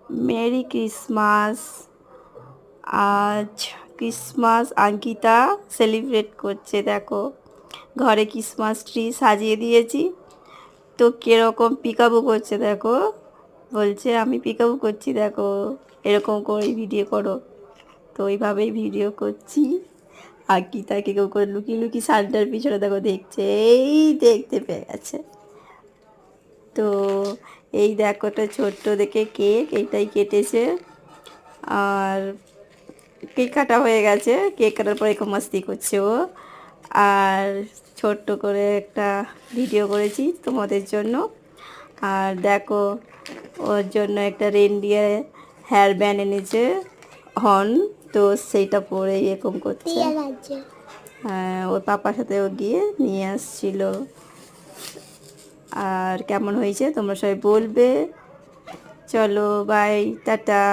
Merry Christmas. আজ Christmas Ankita celebrate করছে, দেখো ঘরে ক্রিসমাস ট্রি সাজিয়ে দিয়েছি। তো কীরকম পিকাবু করছে দেখো, বলছে আমি পিকাবু করছি, দেখো এরকম করে ভিডিও করো। তো ওইভাবেই ভিডিও করছি। অঙ্কিতা কেউ করে লুকিয়ে লুকিয়ে সানটার পিছনে দেখো দেখছে, এই দেখতে পেয়ে গেছে। তো এই দেখো একটা ছোট্ট দেখে কেক, এইটাই কেটেছে। আর কেক কাটা হয়ে গেছে, কেক কাটার পর এরকম মাস্তি করছে ও। আর ছোট্ট করে একটা ভিডিও করেছি তোমাদের জন্য। আর দেখো ওর জন্য একটা রেনডিয়ার হেয়ার ব্যান্ড এনেছে, হর্ন। তো সেইটা পরে এরকম করছে। হ্যাঁ, ওর পাপার সাথে ও গিয়ে নিয়ে আসছিল। আর কেমন হয়েছে তোমরা সবাই বলবে। চলো বাই, টাটা।